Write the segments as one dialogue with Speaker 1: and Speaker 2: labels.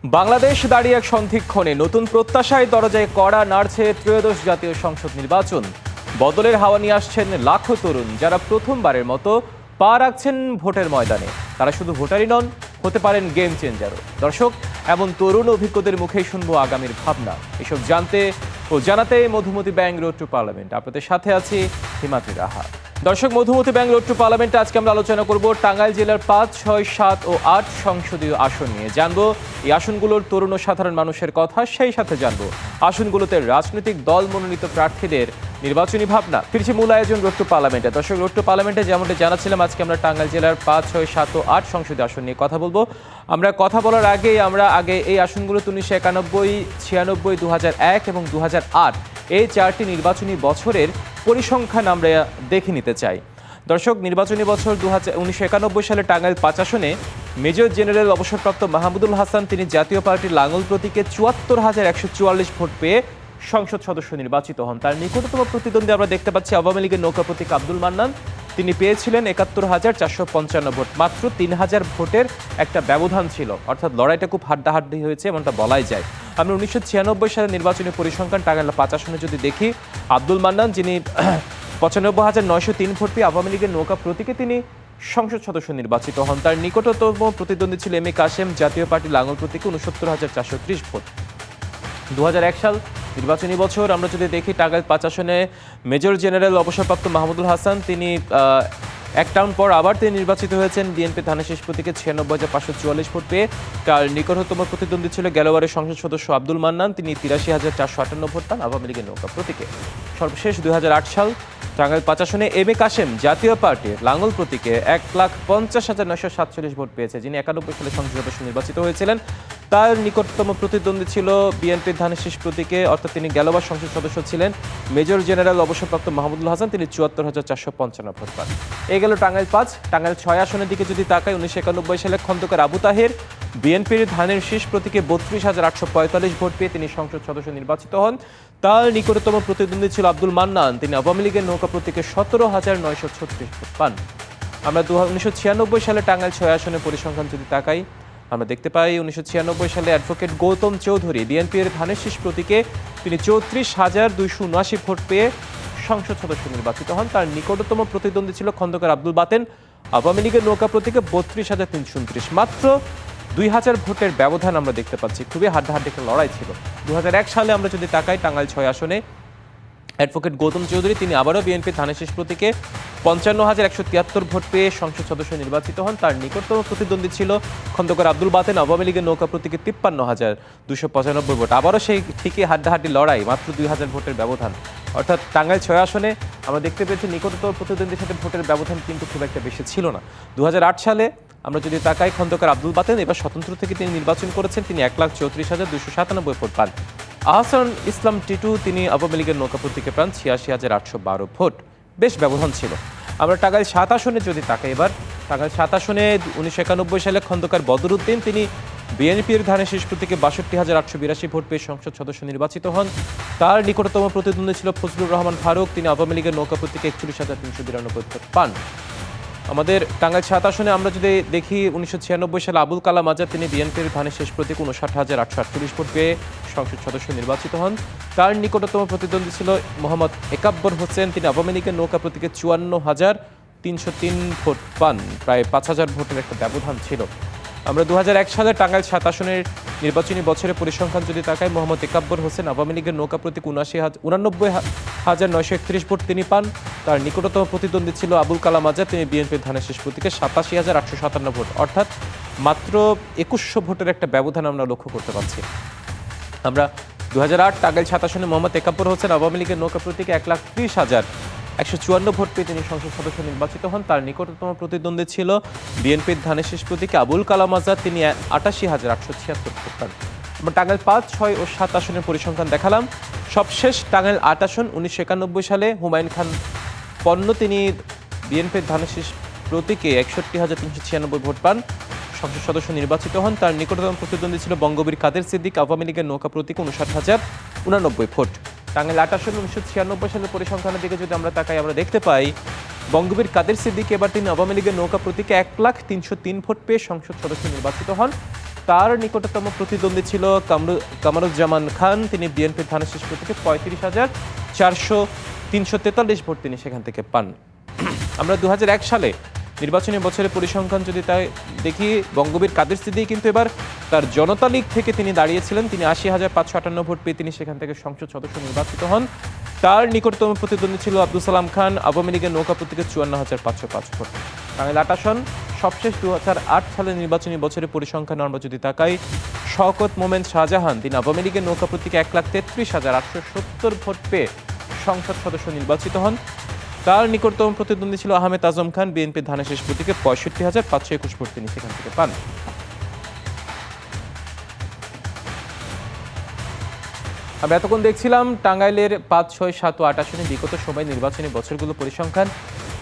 Speaker 1: বাংলাদেশ দাঁড়িয়ে এক সন্ধিক্ষণে নতুন প্রত্যাশায় দরজায় কড়া নাড়ছে ত্রয়োদশ জাতীয় সংসদ নির্বাচন। বদলের হাওয়া নিয়ে আসছেন লাখো তরুণ, যারা প্রথমবারের মতো পা রাখছেন ভোটের ময়দানে। তারা শুধু ভোটারই নন, হতে পারেন গেম চেঞ্জারও। দর্শক, এমন তরুণ অভিজ্ঞদের মুখেই শুনবো আগামীর ভাবনা। এসব জানতে ও জানাতে Madhumati bank road to parliament, আপনাদের সাথে আছি হিমাদ্রি রাহা। দর্শক, মধুমতি ব্যাংক রোড টু পার্লামেন্টে আজকে আমরা আলোচনা করব টাঙ্গাইল জেলার 5, 6, 7 ও 8 সংসদীয় আসন নিয়ে। জানবো এই আসনগুলোর তরুণ ও সাধারণ মানুষের কথা, সেই সাথে জানবো আসনগুলোতে রাজনৈতিক দল মনোনীত প্রার্থীদের নির্বাচনী ভাবনা। ফিরছি মূল আয়োজন রোড টু পার্লামেন্টে। দর্শক, রোড টু পার্লামেন্টে যেমনটা জানাচ্ছিলাম, আজকে আমরা টাঙ্গাইল জেলার 5, 6, 7 ও 8 সংসদীয় আসন নিয়ে কথা বলবো। আমরা কথা বলার আগেই আগে এই আসনগুলো 1991, 96, 2001 এবং 2008 এই 4টি নির্বাচনী বছরের পরিসংখ্যান আমরা দেখে নিতে চাই। দর্শক, নির্বাচনী বছর 1991 সালে টাঙ্গাইল 5 আসনে মেজর জেনারেল অবসরপ্রাপ্ত মাহমুদুল হাসান, তিনি জাতীয় পার্টির লাঙ্গল প্রতীকে 74,144 ভোট পেয়ে সংসদ সদস্য নির্বাচিত হন। তার নিকটতম প্রতিদ্বন্দ্বী আমরা দেখতে পাচ্ছি আওয়ামী লীগের নৌকা প্রতীক আব্দুল মান্নান, তিনি পেয়েছিলেন 71,455 ভোট। মাত্র 3,000 ভোটের একটা ব্যবধান ছিল, অর্থাৎ লড়াইটা খুব হাড্ডাহাড্ডি হয়েছে এমনটা বলাই যায়। আমরা 1996 সালের নির্বাচনী পরিসংখ্যান টাঙ্গাইল 5 আসনে যদি দেখি, আব্দুল মান্নান, যিনি 95,903 ভোট পেয়ে আওয়ামী লীগের নৌকা প্রতীকে তিনি সংসদ সদস্য নির্বাচিত হন। তার নিকটতম প্রতিদ্বন্দ্বী ছিল এম এ কাশেম, জাতীয় পার্টি লাঙ্গল প্রতীকে 69,430 ভোট। 2001 সাল নির্বাচনী বছর আমরা যদি দেখি, টাঙ্গাইল 5 আসনে মেজর জেনারেল অবসরপ্রাপ্ত মাহমুদুল হাসান, তিনি এক টাউন পর আবার তিনি নির্বাচিত হয়েছেন বিএনপি ধানের প্রতীকে 96,544 ভোট পেয়ে। তার নিকটতম প্রতিদ্বন্দ্বী ছিল গেলোয়ারের সংসদ সদস্য আব্দুল মান্নান, তিনি 83,458 ভোট পান আওয়ামী লীগের নৌকা প্রতীকে। সর্বশেষ 2008 সাল টাঙ্গাইল 5 আসনে এম এ কাশেম, জাতীয় পার্টির লাঙ্গল প্রতীকে 1,50,947 ভোট পেয়েছে, যিনি 91 সালে সংসদ সদস্য নির্বাচিত হয়েছিলেন। তার নিকটতম প্রতিদ্বন্দ্বী ছিল বিএনপির ধানের প্রতীকে, অর্থাৎ তিনি গেলোয়ার সংসদ সদস্য ছিলেন মেজর জেনারেল অবসরপ্রাপ্ত মাহমুদুল হাসান, তিনি 74,455 ভোট পান। এই গেল টাঙ্গাইল 5। টাঙ্গাইল 6 আসনের দিকে যদি তাকাই, 1991 সালে খন্দকার আবু তাহের, বিএনপির ধানের প্রতীকে 32,845 ভোট পেয়ে তিনি সংসদ সদস্য নির্বাচিত হন। তার নিকটতম প্রতিদ্বন্দ্বী ছিল আব্দুল মান্নান, তিনি আওয়ামী লীগের নৌকা প্রতীকে 17,936 ভোট পান। আমরা 1996 সালে টাঙ্গাইল 6 আসনের পরিসংখ্যান যদি তাকাই, আমরা দেখতে পাই 1996 সালে অ্যাডভোকেট গৌতম চৌধুরী, বিএনপির ধানের প্রতীকে তিনি 34,279 ভোট পেয়ে সংসদ সদস্য নির্বাচিত হন। তার নিকটতম প্রতিদ্বন্দ্বী ছিল খন্দকার আব্দুল বাতেন, আওয়ামী লীগের নৌকা প্রতীকে 32,329। মাত্র 2,000 ভোটের ব্যবধান আমরা দেখতে পাচ্ছি, খুবই হাড্ডাহাড্ডি একটা লড়াই ছিল। 2001 সালে আমরা যদি তাকাই, টাঙ্গাইল 6 আসনে অ্যাডভোকেট গৌতম চৌধুরী, তিনি আবারও বিএনপির ধানের প্রতীকে 55,173 ভোট পেয়ে সংসদ সদস্য নির্বাচিত হন। তার নিকটতম প্রতিদ্বন্দ্বী ছিল খন্দকার আব্দুল বাতেন, আওয়ামী লীগের নৌকা প্রতীকে 53,295 ভোট। আবারও সেই ঠিকই হাড্ডাহাড্ডি লড়াই, মাত্র 2,000 ভোটের ব্যবধান। অর্থাৎ টাঙ্গাইল 6 আসনে আমরা দেখতে পেয়েছি নিকটতম প্রতিদ্বন্দ্বীর সাথে ভোটের ব্যবধান কিন্তু খুব একটা বেশি ছিল না। 2008 সালে আমরা যদি তাকাই, খন্দকার আব্দুল বাতেন এবার স্বতন্ত্র থেকে তিনি নির্বাচন করেছেন, তিনি 1,34,297 ভোট পান। আহসান ইসলাম টিটু, তিনি আওয়ামী লীগের নৌকা প্রতীকে পান 86,812 ভোট। বেশ ব্যবধান ছিল। আমরা টাঙ্গাইল 7 আসনে যদি তাকাই, এবার টাঙ্গাইল 7 আসনে 1991 সালে খন্দকার বদরুদ্দিন, তিনি বিএনপির ধানের প্রতীকে 62,882 ভোট পেয়ে সংসদ সদস্য নির্বাচিত হন। তার নিকটতম প্রতিদ্বন্দ্বী ছিল ফজলুর রহমান ফারুক, তিনি আওয়ামী লীগের নৌকা প্রতীকে 41,392 ভোট পান। আমাদের টাঙ্গাইল 7 আসনে আমরা যদি দেখি, 1996 সালে আবুল কালাম আজাদ, তিনি বিএনপির ধানের প্রতীকে 59,848 ভোট পেয়ে সংসদ সদস্য নির্বাচিত হন। তার নিকটতম প্রতিদ্বন্দ্বী ছিল মোহাম্মদ একাব্বর হোসেন, তিনি আওয়ামী লীগের নৌকা প্রতীকে 54,303 ভোট পান। প্রায় 5,000 ভোটের একটা ব্যবধান ছিল। আমরা 2001 সালে টাঙ্গাইল 7 আসনের নির্বাচনী বছরের পরিসংখ্যান যদি তাকাই, মোহাম্মদ একাব্বর হোসেন, আওয়ামী লীগের নৌকা প্রতীক 89,931 ভোট তিনি পান। তার নিকটতম প্রতিদ্বন্দ্বী ছিল আবুল কালাম আজাদ, তিনি বিএনপির ধানের প্রতীকে 87,857 ভোট। অর্থাৎ মাত্র 2100 ভোটের একটা ব্যবধান আমরা লক্ষ্য করতে পারছি। আমরা 2008 টাঙ্গাইল 7 আসনে মোহাম্মদ একাব্বর হোসেন, আওয়ামী লীগের নৌকা প্রতীকে 1,30,154 ভোট পেয়ে তিনি সংসদ সদস্য নির্বাচিত হন। তার নিকটতম প্রতিদ্বন্দ্বী ছিল বিএনপির ধানের প্রতীকে আবুল কালাম আজাদ, তিনি 88,876 ভোট পান। আমরা টাঙ্গাইল 5, 6 ও 7 আসনের পরিসংখ্যান দেখালাম। সবশেষ টাঙ্গাইল 8 আসন, 1991 সালে হুমায়ুন খান পণ্য, তিনি বিএনপির ধানের প্রতীকে 61,396 ভোট পান, সংসদ সদস্য নির্বাচিত হন। তার নিকটতম প্রতিদ্বন্দ্বী ছিল বঙ্গবীর কাদের সিদ্দিক, আওয়ামী লীগের নৌকা প্রতীকে 59,089 ভোট। টাঙ্গাইল 8 আসন, 1996 সালের পরিসংখ্যানের দিকে যদি আমরা তাকাই, আমরা দেখতে পাই বঙ্গবীর কাদের সিদ্দিক, এবার তিনি আওয়ামী লীগের নৌকা প্রতীকে 1,03,003 ভোট পেয়ে সংসদ সদস্য নির্বাচিত হন। তার নিকটতম প্রতিদ্বন্দ্বী ছিল কামরুজ্জামান খান। তিনি বিএনপির ধানের শীষ প্রতীকে ৩৫,343 ভোট তিনি সেখান থেকে পান। আমরা ২০০১ সালে নির্বাচনী বছরের পরিসংখ্যান যদি তাই দেখি, বঙ্গবীর কাদের সিদ্দিকী কিন্তু এবার তার জনতা লীগ থেকে তিনি দাঁড়িয়েছিলেন। তিনি ৮০,৫৫৮ ভোট পেয়ে তিনি সেখান থেকে সংসদ সদস্য নির্বাচিত হন। তার নিকটতম প্রতিদ্বন্দ্বী ছিল আব্দুল সালাম খান, আওয়ামী লীগের নৌকা প্রতীকে ৫৪,৫০৫ ভোট। টাঙ্গাইল ৮ আসন সবশেষ ২০০৮ সালের নির্বাচনী বছরের পরিসংখ্যান আমরা যদি তাকাই, শওকত মোমেন শাহজাহান তিনি আওয়ামী লীগের নৌকা প্রতীকে ১,৩৩,৮৭০ ভোট পেয়ে সংসদ সদস্য নির্বাচিত হন। তার নিকটতম প্রতিদ্বন্দ্বী ছিল আহমেদ আজম খান, বিএনপির ধানের শীষ প্রতীকে ৬৫,৫২১ ভোট তিনি সেখান থেকে পান। আমরা এতক্ষণ দেখছিলাম টাঙ্গাইলের ৫, ৬, ৭ ও ৮ আসনে বিগত সময় নির্বাচনী বছরগুলো পরিসংখ্যান।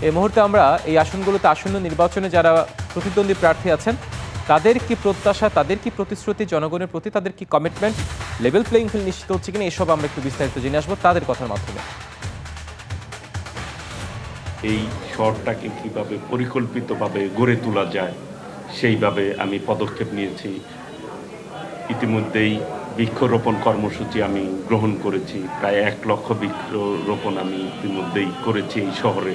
Speaker 1: এই মুহূর্তে আমরা এই আসনগুলোতে আসন্ন নির্বাচনে যারা প্রতিদ্বন্দ্বী প্রার্থী আছেন তাদের কি প্রত্যাশা, তাদের কি প্রতিশ্রুতি জনগণের প্রতি, তাদের কি কমিটমেন্ট, লেভেল প্লেইং ফিল্ড নিশ্চিত হচ্ছে কিনা, এসব আমরা একটু বিস্তারিত জেনে আসবো তাদের কথার মাধ্যমে।
Speaker 2: এই শহরটাকে কীভাবে পরিকল্পিতভাবে গড়ে তোলা যায় সেইভাবে আমি পদক্ষেপ নিয়েছি। ইতিমধ্যেই বৃক্ষরোপণ কর্মসূচি আমি গ্রহণ করেছি। প্রায় ১ লক্ষ বৃক্ষরোপণ আমি ইতিমধ্যেই করেছি। এই শহরে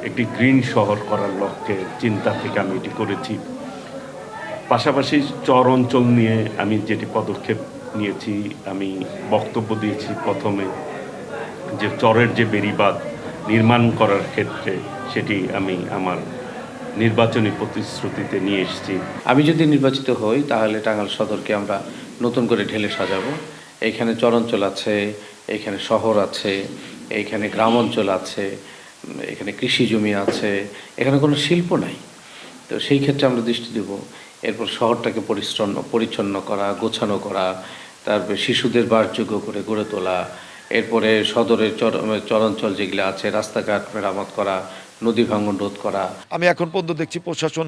Speaker 2: একটি গ্রিন শহর করার লক্ষ্যে চিন্তা থেকে আমি এটি করেছি। পাশাপাশি চর অঞ্চল নিয়ে আমি যেটি পদক্ষেপ নিয়েছি, আমি বক্তব্য দিয়েছি প্রথমে যে চরের যে বেড়িবাঁধ নির্মাণ করার ক্ষেত্রে সেটি আমি আমার নির্বাচনী প্রতিশ্রুতিতে নিয়ে এসেছি।
Speaker 3: আমি যদি নির্বাচিত হই তাহলে টাঙ্গাইল সদরকে আমরা নতুন করে ঢেলে সাজাবো। এইখানে চরাঞ্চল আছে, এইখানে শহর আছে, এইখানে গ্রাম অঞ্চল আছে, এখানে কৃষি জমি আছে, এখানে কোনো শিল্প নাই। তো সেই ক্ষেত্রে আমরা দৃষ্টি দেব। এরপর শহরটাকে পরিচ্ছন্ন করা, গোছানো করা, তারপরে শিশুদের বাসযোগ্য করে গড়ে তোলা, এরপরে সদরের চরাঞ্চল যেগুলো আছে রাস্তাঘাট মেরামত করা, নদী ভাঙন রোধ করা।
Speaker 4: আমি এখন পর্যন্ত দেখছি প্রশাসন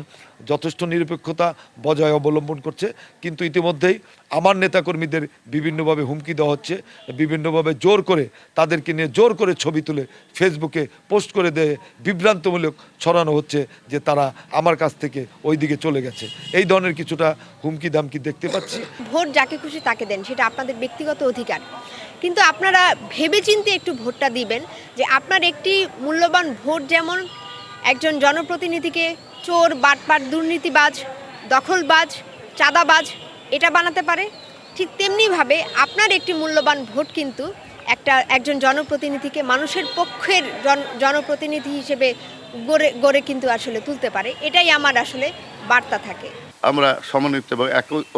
Speaker 4: যথেষ্ট নিরপেক্ষতা বজায় অবলম্বন করছে, কিন্তু ইতিমধ্যেই আমার নেতাকর্মীদের বিভিন্নভাবে হুমকি দেওয়া হচ্ছে, বিভিন্নভাবে জোর করে তাদেরকে নিয়ে জোর করে ছবি তুলে ফেসবুকে পোস্ট করে দিয়ে বিভ্রান্তমূলক ছড়ানো হচ্ছে যে তারা আমার কাছ থেকে ওই দিকে চলে গেছে। এই ধরনের কিছুটা হুমকি দামকি দেখতে পাচ্ছি।
Speaker 5: ভোট যাকে খুশি তাকে দেন, সেটা আপনাদের ব্যক্তিগত অধিকার, কিন্তু আপনারা ভেবেচিন্তে একটু ভোটটা দিবেন যে আপনার একটি মূল্যবান ভোট যেমন একজন জনপ্রতিনিধিকে চোর, বাটপাট, দুর্নীতিবাজ, দখলবাজ, চাঁদাবাজ এটা বানাতে পারে, ঠিক তেমনিভাবে আপনার একটি মূল্যবান ভোট কিন্তু একজন জনপ্রতিনিধিকে মানুষের পক্ষের জনপ্রতিনিধি হিসেবে গড়ে কিন্তু আসলে তুলতে পারে। এটাই আমার আসলে বার্তা থাকে।
Speaker 6: আমরা সমন্বিত এবং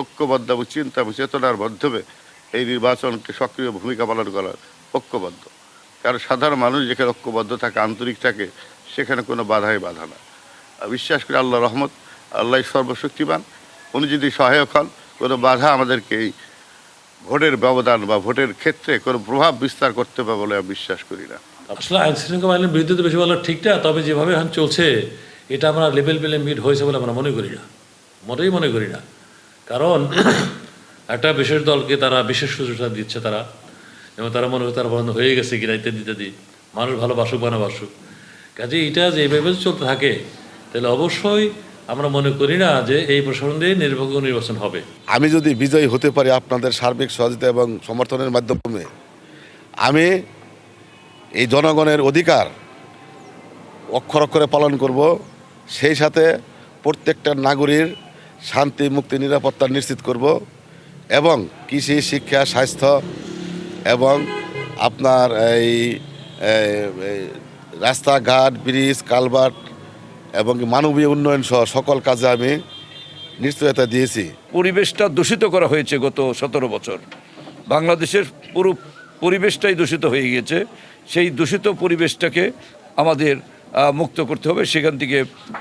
Speaker 6: ঐক্যবদ্ধ চিন্তা চেতনার মাধ্যমে এই নির্বাচনকে সক্রিয় ভূমিকা পালন করার ঐক্যবদ্ধ। কারণ সাধারণ মানুষ যেখানে ঐক্যবদ্ধ থাকে, আন্তরিক থাকে, সেখানে কোনো বাধাই বাধা না। বিশ্বাস করি আল্লাহ রহমত, আল্লাহ সর্বশক্তিমান, উনি যদি সহায়ক হন কোনো বাধা আমাদেরকে এই ভোটের ব্যবধান বা ভোটের ক্ষেত্রে কোনো প্রভাব বিস্তার করতে পারে বলে আমি বিশ্বাস করি না।
Speaker 7: আসলে আইন শৃঙ্খলা আইনের বিরুদ্ধে তো বেশি বলা ঠিক না, তবে যেভাবে এখন চলছে এটা আমরা লেভেল পেলে মিট হয়েছে বলে আমরা মনে করি না, মোটেই মনে করি না। কারণ একটা বিশেষ দলকে তারা বিশেষ সুযোগটা দিচ্ছে, তারা এবং তারা মনে হয় তারা বন্ধ হয়ে গেছে কিনা ইত্যাদি ইত্যাদি, মানুষ ভালোবাসুক বা না বাসুক। কাজে এটা যে এইভাবে চলতে থাকে তাহলে অবশ্যই আমরা মনে করি না যে এই প্রশাসন দিয়ে নিরপেক্ষ নির্বাচন হবে।
Speaker 6: আমি যদি বিজয়ী হতে পারি আপনাদের সার্বিক সহযোগিতা এবং সমর্থনের মাধ্যমে, আমি এই জনগণের অধিকার অক্ষর অক্ষরে পালন করব, সেই সাথে প্রত্যেকটা নাগরিক শান্তি, মুক্তি, নিরাপত্তা নিশ্চিত করব এবং কৃষি, শিক্ষা, স্বাস্থ্য এবং আপনার এই রাস্তাঘাট, ব্রিজ, কালভার্ট এবং মানবীয় উন্নয়ন সহ সকল কাজে আমি নিশ্চয়তা দিয়েছি।
Speaker 8: পরিবেশটা দূষিত করা হয়েছে গত ১৭ বছর। বাংলাদেশের পুরো পরিবেশটাই দূষিত হয়ে গিয়েছে। সেই দূষিত পরিবেশটাকে আমাদের মুক্ত করতে হবে, সেখান থেকে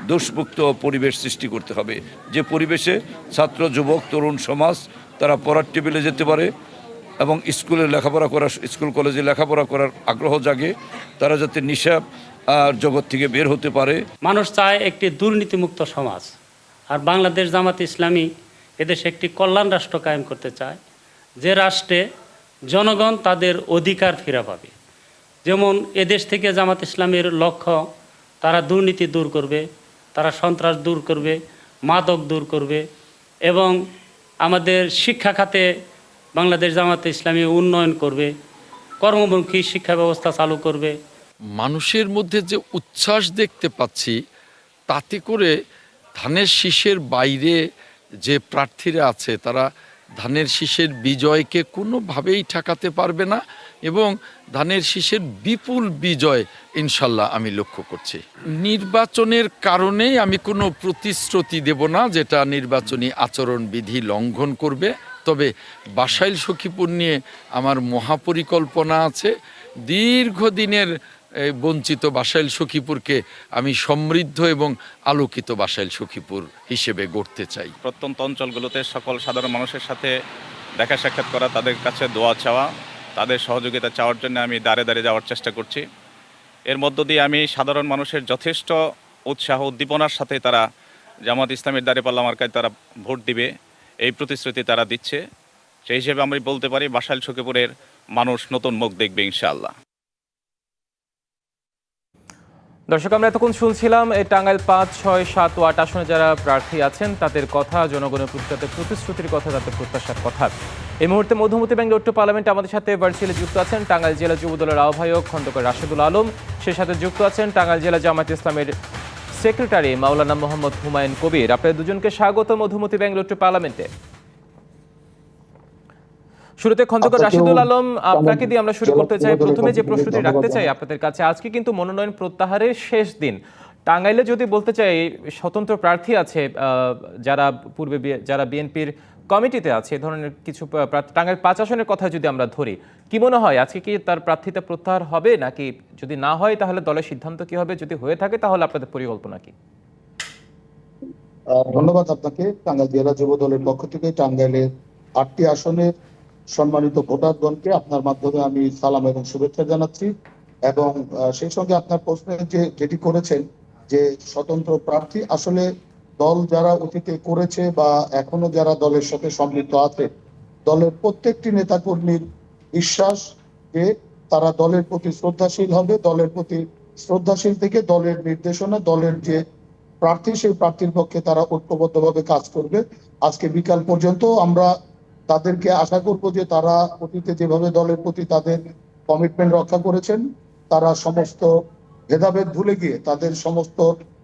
Speaker 8: দোষমুক্ত পরিবেশ সৃষ্টি করতে হবে, যে পরিবেশে ছাত্র, যুবক, তরুণ সমাজ তারা পড়ার টেবিলে যেতে পারে এবং স্কুলে লেখাপড়া করার, স্কুল কলেজে লেখাপড়া করার আগ্রহ জাগে, তারা যাতে নেশা জগৎ থেকে বের হতে পারে।
Speaker 9: মানুষ চায় একটি দুর্নীতিমুক্ত সমাজ, আর বাংলাদেশ জামাত ইসলামী এদেশে একটি কল্যাণ রাষ্ট্র কায়েম করতে চায়, যে রাষ্ট্রে জনগণ তাদের অধিকার ফিরে পাবে। যেমন এদেশ থেকে জামাত ইসলামের লক্ষ্য তারা দুর্নীতি দূর করবে, তারা সন্ত্রাস দূর করবে, মাদক দূর করবে এবং আমাদের শিক্ষা খাতে বাংলাদেশ জামাতে ইসলামী উন্নয়ন করবে, কর্মমুখী শিক্ষা ব্যবস্থা চালু করবে।
Speaker 10: মানুষের মধ্যে যে উচ্ছ্বাস দেখতে পাচ্ছি, তাতে করে ধানের শীষের বাইরে যে প্রার্থীরা আছে তারা ধানের শীষের বিজয়কে কোনোভাবেই ঠেকাতে পারবে না এবং ধানের শীষের বিপুল বিজয় ইনশাল্লাহ আমি লক্ষ্য করছি। নির্বাচনের কারণেই আমি কোনো প্রতিশ্রুতি দেব না যেটা নির্বাচনী আচরণবিধি লঙ্ঘন করবে, তবে বাসাইল সখীপুর নিয়ে আমার মহাপরিকল্পনা আছে। দীর্ঘদিনের বঞ্চিত বাসাইল সখীপুরকে আমি সমৃদ্ধ এবং আলোকিত বাসাইল সখীপুর হিসেবে গড়তে চাই।
Speaker 11: প্রত্যন্ত অঞ্চলগুলোতে সকল সাধারণ মানুষের সাথে দেখা সাক্ষাৎ করা, তাদের কাছে দোয়া চাওয়া, তাদের সহযোগিতা চাওয়ার জন্য আমি দাঁড়ে দাঁড়িয়ে যাওয়ার চেষ্টা করছি। এর মধ্য দিয়ে আমি সাধারণ মানুষের যথেষ্ট উৎসাহ উদ্দীপনার সাথে তারা জামাত ইসলামের দাঁড়িপাল্লা মার্কায় তারা ভোট দিবে এই প্রতিশ্রুতি তারা দিচ্ছে। সেই হিসেবে আমি বলতে পারি বাসাইল সখীপুরের মানুষ নতুন মুখ দেখবে ইনশাআল্লাহ।
Speaker 1: দর্শক, আমরা এতক্ষণ শুনছিলাম এই টাঙ্গাইল 5, 6, 7 ও 8 আসনে যারা প্রার্থী আছেন তাদের কথা, জনগণের প্রতি তাদের প্রতিশ্রুতির কথা, তাদের প্রত্যাশার কথা। এই মুহূর্তে Madhumati bank road to parliament আমাদের সাথে ভার্চুয়ালি যুক্ত আছেন টাঙ্গাইল জেলা যুব দলের আহ্বায়ক খন্দকার রাশেদুল আলম, সেই সাথে যুক্ত আছেন টাঙ্গাইল জেলা জামায়াত ইসলামের সেক্রেটারি মাওলানা মোহাম্মদ হুমায়ুন কবির। আপনাদের দুজনকে স্বাগত মধুমতি ব্যাংক রোড টু পার্লামেন্টে। শুরুতে খন্দকার রাশেদুল আলম, আপনাকে দিয়ে আমরা শুরু করতে চাই। প্রথমে যে প্রশ্নটি রাখতে চাই আপনাদের কাছে, আজকে কিন্তু মনোনয়ন প্রত্যাহারের শেষ দিন। টাঙ্গাইলে যদি বলতে চাই স্বতন্ত্র প্রার্থী আছে যারা পূর্বে যারা বিএনপির কমিটিতে আছে, এ ধরনের কিছু টাঙ্গাইল 5 আসনের কথা যদি আমরা ধরি, কি মনে হয় আজকে কি তার প্রার্থিতা প্রত্যাহার হবে, নাকি যদি না হয় তাহলে দলের সিদ্ধান্ত কি হবে, যদি হয়ে থাকে তাহলে আপনাদের পরিকল্পনা কি?
Speaker 12: ধন্যবাদ আপনাকে। টাঙ্গাইল জেলা যুব দলের পক্ষ থেকে টাঙ্গাইলের 8টি আসনের সম্মানিত ভোটারগণকে আপনার মাধ্যমে আমি সালাম এবং শুভেচ্ছা জানাচ্ছি। এবং সেই সঙ্গে আপনার প্রশ্নে যেটি করেছেন যে স্বতন্ত্র প্রার্থী, আসলে দল যারা অতীতে করেছে বা এখনো যারা দলের সাথে সম্পৃক্ত আছে, দলের প্রত্যেকটি নেতাকর্মীর বিশ্বাস যে তারা দলের প্রতি শ্রদ্ধাশীল হবে, দলের প্রতি শ্রদ্ধাশীল থেকে দলের নির্দেশনা, দলের যে প্রার্থী সেই প্রার্থীর পক্ষে তারা ঐক্যবদ্ধভাবে কাজ করবে। আজকে বিকাল পর্যন্ত আমরা তাদেরকে আশা করব যে তারা অতীতে যেভাবে দলের প্রতি তাদের কমিটমেন্ট রক্ষা করেছেন, তারা সমস্ত ভেদাভেদ ভুলে গিয়ে, তাদের সমস্ত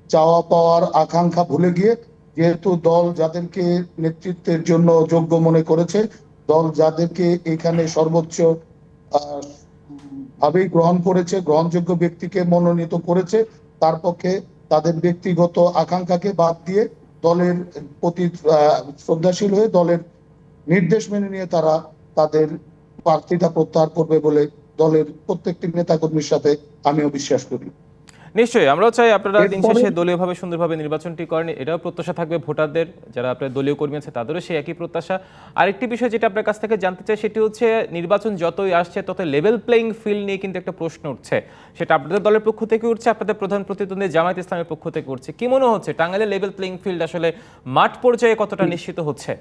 Speaker 12: চাওয়া পাওয়ার আকাঙ্ক্ষা ভুলে গিয়ে, যেহেতু দল যাদেরকে নেতৃত্বের জন্য যোগ্য মনে করেছে, দল যাদেরকে এখানে সর্বোচ্চ ভাবেই গ্রহণ করেছে, গ্রহণযোগ্য ব্যক্তিকে মনোনীত করেছে, তার পক্ষে তাদের ব্যক্তিগত আকাঙ্ক্ষাকে বাদ দিয়ে দলের প্রতি শ্রদ্ধাশীল হয়ে দলের নির্দেশ মেনে নিয়ে তারা তাদের প্রার্থিতা প্রত্যাহার করবে বলে দলের প্রত্যেকটি নেতাকর্মীর সাথে আমিও বিশ্বাস করি।
Speaker 1: নিশ্চয়ই, আমরাও চাই আপনারা দিন শেষে দলীয়ভাবে সুন্দরভাবে নির্বাচনটি করেন, এটাও প্রত্যাশা থাকবে ভোটারদের, যারা আপনার দলীয় কর্মী আছে তাদেরও সেই একই প্রত্যাশা। আরেকটি বিষয় যেটা আপনার কাছ থেকে জানতে চাই সেটি হচ্ছে, নির্বাচন যতই আসছে তত লেভেল প্লেইং ফিল্ড নিয়ে কিন্তু একটা প্রশ্ন উঠছে, সেটা আপনাদের দলের পক্ষ থেকে উঠছে, আপনাদের প্রধান প্রতিদ্বন্দ্বী জামায়াত ইসলামের পক্ষ থেকে উঠছে। কি মনে হচ্ছে টাঙ্গাইলের লেভেল প্লেইং ফিল্ড আসলে মাঠ পর্যায়ে কতটা নিশ্চিত হচ্ছে?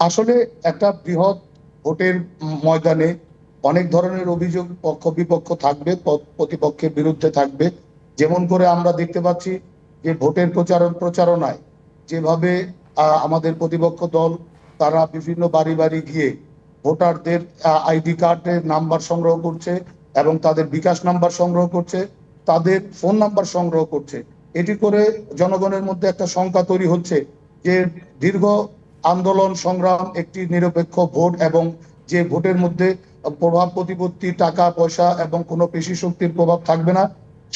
Speaker 12: আসলে একটা বৃহৎ ভোটের ময়দানে অনেক ধরনের অভিযোগ পক্ষ বিপক্ষ থাকবে, প্রতিপক্ষের বিরুদ্ধে থাকবে। যেমন করে আমরা দেখতে পাচ্ছি যে ভোটের প্রচারণায় যেভাবে আমাদের প্রতিপক্ষ দল তারা বিভিন্ন বাড়ি বাড়ি গিয়ে ভোটারদের আইডি কার্ডের নাম্বার সংগ্রহ করছে এবং তাদের বিকাশ নাম্বার সংগ্রহ করছে, তাদের ফোন নাম্বার সংগ্রহ করছে। এটি করে জনগণের মধ্যে একটা শঙ্কা তৈরি হচ্ছে যে দীর্ঘ আন্দোলন সংগ্রাম, একটি নিরপেক্ষ ভোট এবং যে ভোটের মধ্যে প্রভাব প্রতিপত্তি, টাকা পয়সা এবং কোনো পেশি শক্তির প্রভাব থাকবে না,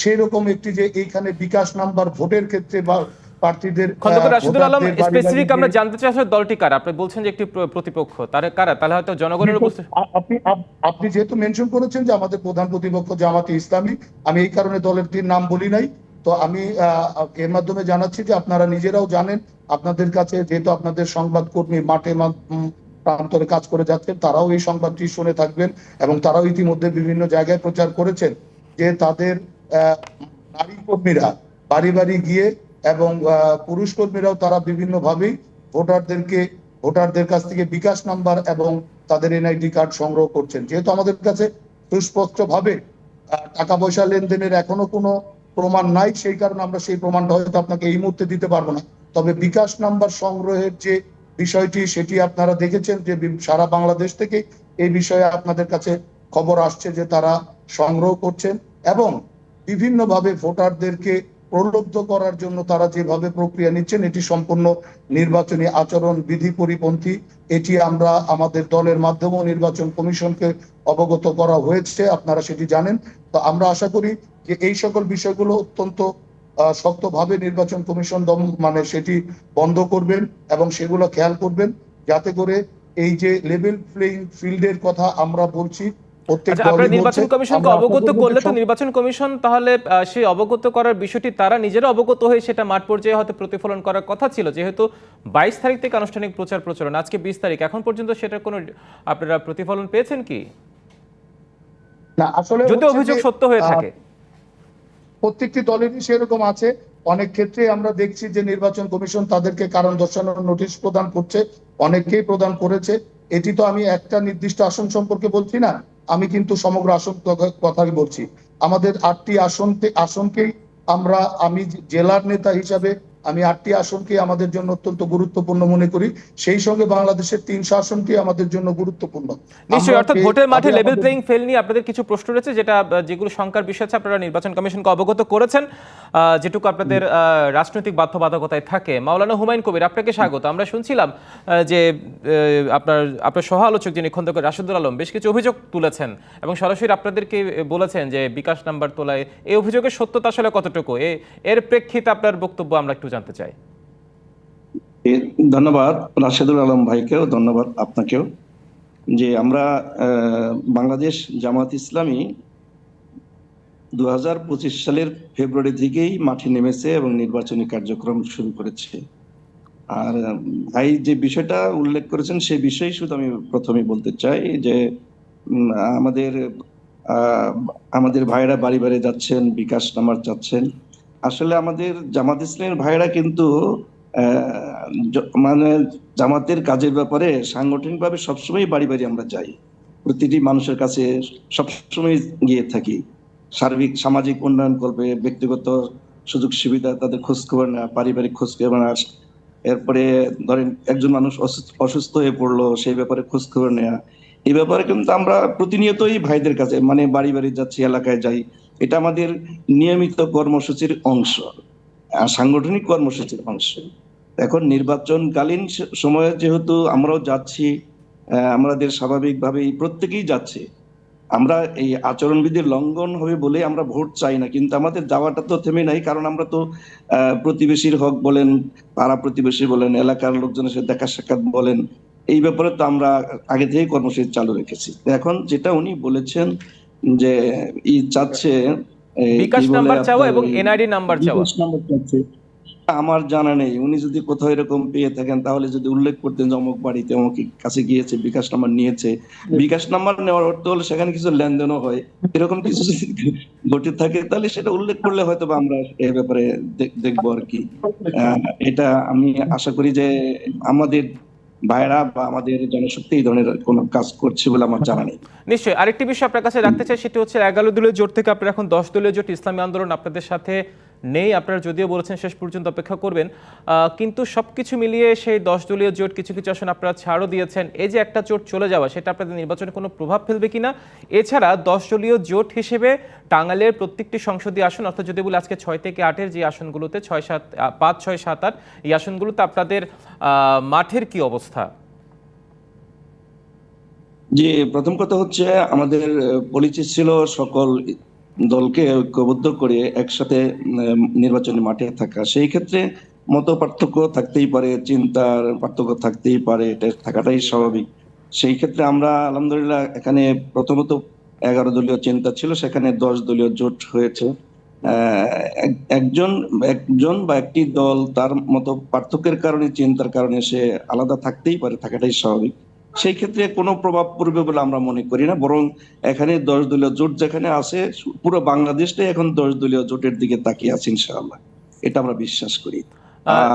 Speaker 12: সেই রকম একটি যে এইখানে বিকাশ নাম্বার ভোটের ক্ষেত্রে বা প্রার্থীদের।
Speaker 1: খন্দকার রাশেদুল আলম, স্পেসিফিক আমরা জানতে চাই আসলে দলটি কারা? আপনি বলছেন যে একটি প্রতিপক্ষ, তারা কারা? তাহলে হয়তো জনগণের
Speaker 12: আপনি যেহেতু মেনশন করেছেন যে আমাদের প্রধান প্রতিপক্ষ জামাতে ইসলামী, আমি এই কারণে দলের নাম বলি নাই। তো আমি এর মাধ্যমে জানাচ্ছি যে আপনারা নিজেরাও জানেন, আপনাদের কাছে যেহেতু আপনাদের সংবাদকর্মী মাঠে প্রান্তরে কাজ করে যাচ্ছেন, তারাও এই সংবাদটি শুনে থাকবেন এবং তারাও ইতিমধ্যে বিভিন্ন জায়গায় প্রচার করেছেন যে তাদের নারী কর্মীরা বাড়ি বাড়ি গিয়ে এবং পুরুষ কর্মীরাও তারা বিভিন্নভাবেই ভোটারদের কাছ থেকে বিকাশ নাম্বার এবং তাদের এনআইডি কার্ড সংগ্রহ করছেন। যেহেতু আমাদের কাছে সুস্পষ্ট ভাবে টাকা পয়সা লেনদেনের এখনো কোনো প্রমাণ নাই, সেই কারণে আমরা সেই প্রমাণটা হয়তো আপনাকে এই মুহূর্তে দিতে পারবো না। তবে বিকাশ নাম্বার সংগ্রহের যে বিষয়টি সেটি আপনারা দেখেছেন যে সারা বাংলাদেশ থেকে এই বিষয়ে আপনাদের কাছে খবর আসছে যে তারা সংগ্রহ করছেন এবং বিভিন্নভাবে ভোটারদেরকে প্রলুব্ধ করার জন্য তারা যেভাবে প্রক্রিয়া নিচ্ছেন এটি সম্পূর্ণ নির্বাচনী আচরণ বিধি পরিপন্থী। এটি আমরা আমাদের দলের মাধ্যমেও নির্বাচন কমিশনকে অবগত করা হয়েছে, আপনারা সেটি জানেন। তো আমরা আশা করি যে এই সকল বিষয়গুলো অত্যন্ত শক্তভাবে নির্বাচন কমিশন সেটি বন্ধ করবেন এবং সেগুলো খেয়াল করবেন যাতে করে এই যে লেভেল প্লেইং ফিল্ডের কথা আমরা বলছি
Speaker 1: আচ্ছা, আপনারা নির্বাচন কমিশনকে অবগত করলে তো নির্বাচন কমিশন তাহলে সেই অবগত করার বিষয়টি তারা নিজেরা অবগত হয়ে সেটা মাঠ পর্যায়ে হয়তো প্রতিফলন করার কথা ছিল, যেহেতু 22 তারিখ থেকে আনুষ্ঠানিক প্রচারণ, আজকে 20 তারিখ, এখন পর্যন্ত সেটার কোনো আপনারা প্রতিফলন পেয়েছেন কি?
Speaker 12: না, আসলে
Speaker 1: যদি অভিযোগ সত্য হয়ে থাকে
Speaker 12: প্রত্যেকটি দলেরই সেরকম আছে। অনেক ক্ষেত্রে আমরা দেখছি যে নির্বাচন কমিশন তাদেরকে কারণ দর্শানোর নোটিশ প্রদান করছে, অনেককেই প্রদান করেছে। এটি তো আমি একটা নির্দিষ্ট আসন সম্পর্কে বলছি না, আমি কিন্তু সমগ্র আসন কথাই বলছি। আমাদের 8টি আসনকেই আমি জেলার নেতা হিসাবে আমি 8টি আসনকে আমাদের জন্য অত্যন্ত গুরুত্বপূর্ণ মনে করি, সেই সঙ্গে বাংলাদেশের 300 আসনটি আমাদের জন্য গুরুত্বপূর্ণ।
Speaker 1: নিশ্চয়ই, অর্থাৎ ভোটের মাঠে লেভেল প্লেইং ফিল্ড নিয়ে আপনাদের কিছু প্রশ্ন রয়েছে, যেগুলো শঙ্কার বিষয় আছে, আপনারা নির্বাচন কমিশনকে অবগত করেছেন, যেটুকু আপনাদের রাজনৈতিক বাধ্যবাধকতায় থাকে। মাওলানা হুমায়ুন কবির, আপনাকে স্বাগত। আমরা শুনছিলাম যে আপনার সহ আলোচক যিনি খন্দকার রাশেদুল আলম বেশ কিছু অভিযোগ তুলেছেন এবং সরাসরি আপনাদেরকে বলেছেন যে বিকাশ নাম্বার তোলায় এই অভিযোগের সত্যতা আসলে কতটুকু, এর প্রেক্ষিতে আপনার বক্তব্য আমরা একটু জানতে চাই।
Speaker 13: ধন্যবাদ রাশেদুল আলম ভাইকেও, ধন্যবাদ আপনাকেও। যে আমরা বাংলাদেশ জামাত ইসলামী 2025 সালের ফেব্রুয়ারি থেকেই মাঠে নেমেছে এবং নির্বাচনী কার্যক্রম শুরু করেছে। আর ভাই যে বিষয়টা উল্লেখ করেছেন সেই বিষয়ে শুধু আমি প্রথমে বলতে চাই যে আমাদের ভাইরা বাড়ি বাড়ি যাচ্ছেন, বিকাশ নাম্বার চাচ্ছেন। আসলে আমাদের জামাত ইসলামের ভাইরা কিন্তু জামাতের কাজের ব্যাপারে সাংগঠনিকভাবে সবসময় বাড়ি বাড়ি আমরা যাই, প্রতিটি মানুষের কাছে সবসময় গিয়ে থাকি। সার্বিক সামাজিক উন্নয়ন করবে, ব্যক্তিগত সুযোগ সুবিধা, তাদের খোঁজ খবর নেওয়া, পারিবারিক খোঁজ খবর নেওয়া, এরপরে ধরেন একজন মানুষ অসুস্থ হয়ে পড়লো সেই ব্যাপারে খোঁজ খবর নেওয়া। এই ব্যাপারে কিন্তু আমরা প্রতিনিয়তই ভাইদের কাছে বাড়ি বাড়ি যাচ্ছি, এলাকায় যাই। এটা আমাদের নিয়মিত কর্মসূচির অংশ, সাংগঠনিক কর্মসূচির অংশ। এখন নির্বাচনকালীন সময়ে যেহেতু আমরাও যাচ্ছি, আমাদের স্বাভাবিকভাবেই প্রত্যেকেই যাচ্ছে। আমরা এই আচরণবিধির লঙ্ঘন হবে বলে আমরা ভোট চাই না, কিন্তু আমাদের যাওয়াটা তো থেমে নাই, কারণ আমরা তো প্রতিবেশীর হক বলেন, পাড়া প্রতিবেশী বলেন, এলাকার লোকজনের সাথে দেখা সাক্ষাৎ বলেন, এই ব্যাপারে তো আমরা আগে থেকেই কর্মসূচি চালু রেখেছি। এখন যেটা উনি বলেছেন যে চাচ্ছে
Speaker 1: বিকাশ নাম্বার চাওয়া এবং এনআইডি নাম্বার চাওয়া,
Speaker 13: আমার জানা নেই। উনি যদি কোথাও এরকম পেয়ে থাকেন তাহলে যদি উল্লেখ করতেন যে অমুক বাড়িতে অমুক কাছে গিয়েছে, বিকাশ নাম্বার নিয়েছে। বিকাশ নাম্বার নেওয়ার অর্থ হলো সেখানে কিছু লেনদেনও হয়, এরকম কিছু যদি ঘটে থাকে তাহলে সেটা উল্লেখ করলে হয়তো আমরা এই ব্যাপারে দেখবো আর কি। এটা আমি আশা করি যে আমাদের ভাইরা বা আমাদের জনশক্তি এই ধরনের কোনো কাজ করছে বলে আমার জানা নেই।
Speaker 1: নিশ্চয়ই। আরেকটি বিষয় আপনার কাছে রাখতে চাই, সেটি হচ্ছে 11 দলীয় জোট থেকে আপনারা এখন 10 দলীয় জোট, ইসলামী আন্দোলন আপনাদের সাথে নেই। আপনারা যদিও বলেছেন শেষ পর্যন্ত অপেক্ষা করবেন, কিন্তু সবকিছু মিলিয়ে সেই 10 দলীয় জোট কিছু কিছু আসন আপনারা ছাড়ও দিয়েছেন। এই যে একটা জোট চলে যাওয়া, সেটা আপনাদের নির্বাচনে কোনো প্রভাব ফেলবে কিনা? এছাড়া 10 দলীয় জোট হিসেবে টাঙ্গাইলের প্রত্যেকটি সংসদীয় আসন, অর্থাৎ যদি বলি আজকে 6 থেকে 8-এর যে আসনগুলোতে 5, 6, 7, 8 এই আসনগুলোতে আপনাদের মাঠের কি অবস্থা?
Speaker 13: যে প্রথম কথা হচ্ছে আমাদের পলিসি ছিল সকল দলকে ঐক্যবদ্ধ করে একসাথে নির্বাচনী মাঠে থাকা। সেই ক্ষেত্রে মত পার্থক্য থাকতেই পারে, চিন্তার পার্থক্য থাকতেই পারে, এটা থাকাটাই স্বাভাবিক। সেই ক্ষেত্রে আমরা আলহামদুলিল্লাহ এখানে প্রথমত 11 দলীয় চিন্তা ছিল, সেখানে 10 দলীয় জোট হয়েছে। একজন বা একটি দল তার মতো পার্থক্যের কারণে, চিন্তার কারণে সে আলাদা থাকতেই পারে, থাকাটাই স্বাভাবিক। সেই ক্ষেত্রে কোনো প্রভাব পড়বে বলে আমরা মনে করি না, বরং এখানে 10 দলীয় জোট যেখানে আছে পুরো বাংলাদেশটাই এখন 10 দলীয় জোটের দিকে তাকিয়ে আছে ইনশাআল্লাহ, এটা আমরা বিশ্বাস করি।